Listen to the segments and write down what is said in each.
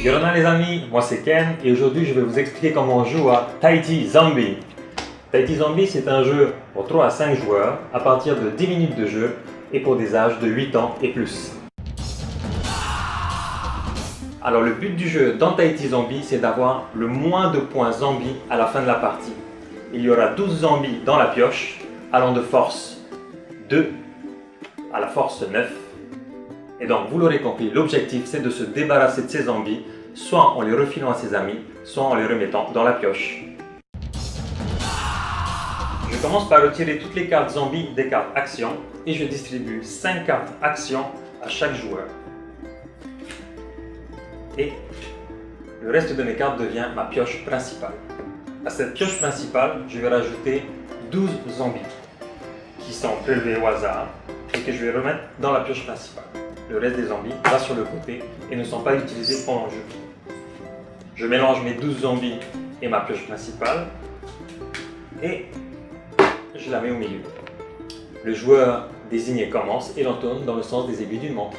Yorona les amis, moi c'est Ken et aujourd'hui je vais vous expliquer comment on joue à Tahiti Zombie. Tahiti Zombie c'est un jeu pour 3 à 5 joueurs à partir de 10 minutes de jeu et pour des âges de 8 ans et plus. Alors le but du jeu dans Tahiti Zombie c'est d'avoir le moins de points zombies à la fin de la partie. Il y aura 12 zombies dans la pioche allant de force 2 à la force 9. Et donc, vous l'aurez compris, l'objectif c'est de se débarrasser de ces zombies, soit en les refilant à ses amis, soit en les remettant dans la pioche. Je commence par retirer toutes les cartes zombies des cartes action et je distribue 5 cartes action à chaque joueur. Et le reste de mes cartes devient ma pioche principale. À cette pioche principale, je vais rajouter 12 zombies qui sont prélevés au hasard et que je vais remettre dans la pioche principale. Le reste des zombies va sur le côté et ne sont pas utilisés pendant le jeu. Je mélange mes 12 zombies et ma pioche principale et je la mets au milieu. Le joueur désigné commence et l'on tourne dans le sens des aiguilles d'une montre.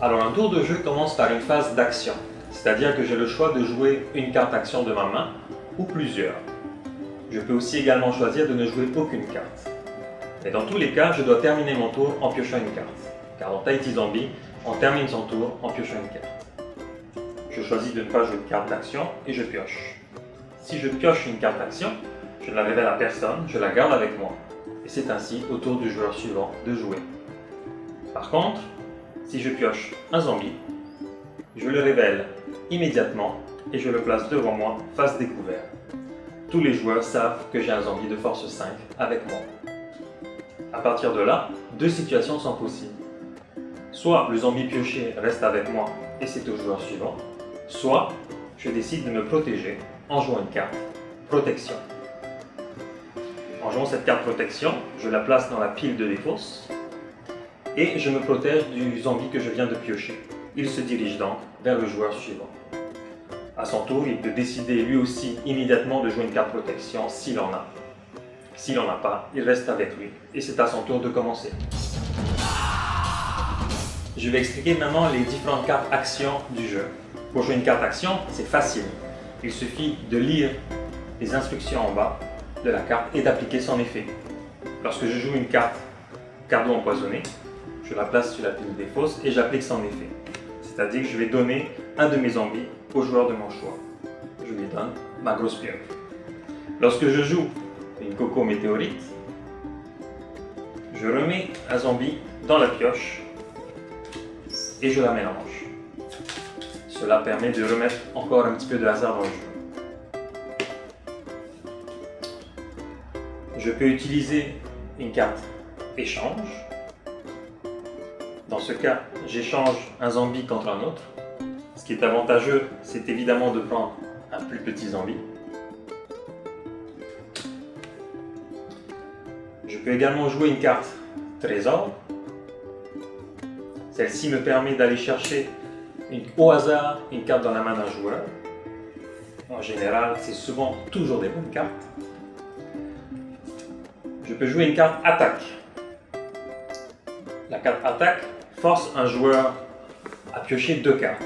Alors un tour de jeu commence par une phase d'action, c'est-à-dire que j'ai le choix de jouer une carte action de ma main ou plusieurs. Je peux aussi également choisir de ne jouer aucune carte. Et dans tous les cas, je dois terminer mon tour en piochant une carte. Car dans Tahiti Zombie, on termine son tour en piochant une carte. Je choisis de ne pas jouer de carte d'action et je pioche. Si je pioche une carte d'action, je ne la révèle à personne, je la garde avec moi. Et c'est ainsi au tour du joueur suivant de jouer. Par contre, si je pioche un zombie, je le révèle immédiatement et je le place devant moi face découvert. Tous les joueurs savent que j'ai un zombie de force 5 avec moi. À partir de là, deux situations sont possibles. Soit le zombie pioché reste avec moi et c'est au joueur suivant, soit je décide de me protéger en jouant une carte protection. En jouant cette carte protection, je la place dans la pile de défausse et je me protège du zombie que je viens de piocher. Il se dirige donc vers le joueur suivant. À son tour, il peut décider lui aussi immédiatement de jouer une carte protection s'il en a. S'il n'en a pas, il reste avec lui et c'est à son tour de commencer. Je vais expliquer maintenant les différentes cartes actions du jeu. Pour jouer une carte action, c'est facile. Il suffit de lire les instructions en bas de la carte et d'appliquer son effet. Lorsque je joue une carte cardo empoisonné, je la place sur la pile des fosses et j'applique son effet. C'est-à-dire que je vais donner un de mes zombies au joueur de mon choix. Je lui donne ma grosse pieuvre. Lorsque je joue une coco météorite, je remets un zombie dans la pioche et je la mélange. Cela permet de remettre encore un petit peu de hasard dans le jeu. Je peux utiliser une carte échange. Dans ce cas, j'échange un zombie contre un autre. Ce qui est avantageux, c'est évidemment de prendre un plus petit zombie. Je peux également jouer une carte trésor. Celle-ci me permet d'aller chercher au hasard une carte dans la main d'un joueur. En général, c'est souvent toujours des bonnes cartes. Je peux jouer une carte attaque. La carte attaque force un joueur à piocher 2 cartes.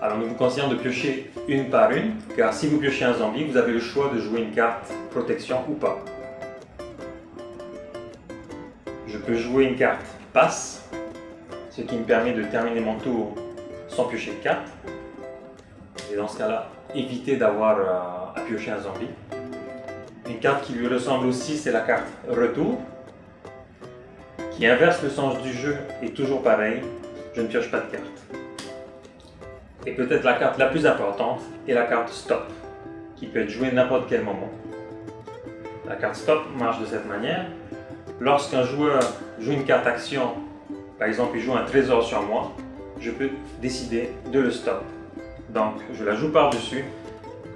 Alors nous vous conseillons de piocher une par une, car si vous piochez un zombie, vous avez le choix de jouer une carte protection ou pas. Je peux jouer une carte passe, ce qui me permet de terminer mon tour sans piocher de carte. Et dans ce cas-là, éviter d'avoir à piocher un zombie. Une carte qui lui ressemble aussi, c'est la carte retour, qui inverse le sens du jeu et toujours pareil, je ne pioche pas de carte. Et peut-être la carte la plus importante est la carte stop, qui peut être jouée n'importe quel moment. La carte stop marche de cette manière. Lorsqu'un joueur joue une carte action, par exemple il joue un trésor sur moi, je peux décider de le stop. Donc je la joue par-dessus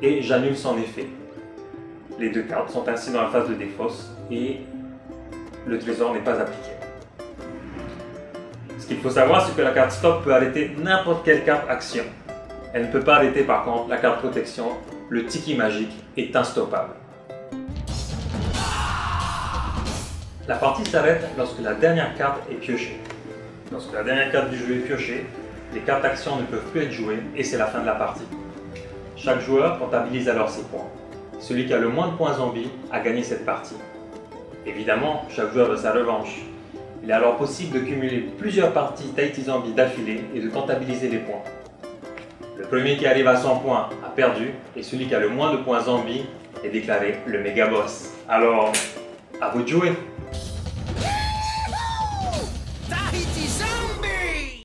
et j'annule son effet. Les deux cartes sont ainsi dans la phase de défausse et le trésor n'est pas appliqué. Ce qu'il faut savoir, c'est que la carte stop peut arrêter n'importe quelle carte action. Elle ne peut pas arrêter par contre la carte protection. Le tiki magique est instoppable. La partie s'arrête lorsque la dernière carte est piochée. Lorsque la dernière carte du jeu est piochée, les cartes actions ne peuvent plus être jouées et c'est la fin de la partie. Chaque joueur comptabilise alors ses points. Celui qui a le moins de points zombies a gagné cette partie. Évidemment, chaque joueur veut sa revanche. Il est alors possible de cumuler plusieurs parties Tahiti Zombie d'affilée et de comptabiliser les points. Le premier qui arrive à 100 points a perdu et celui qui a le moins de points zombies est déclaré le méga boss. Alors, à vous de jouer!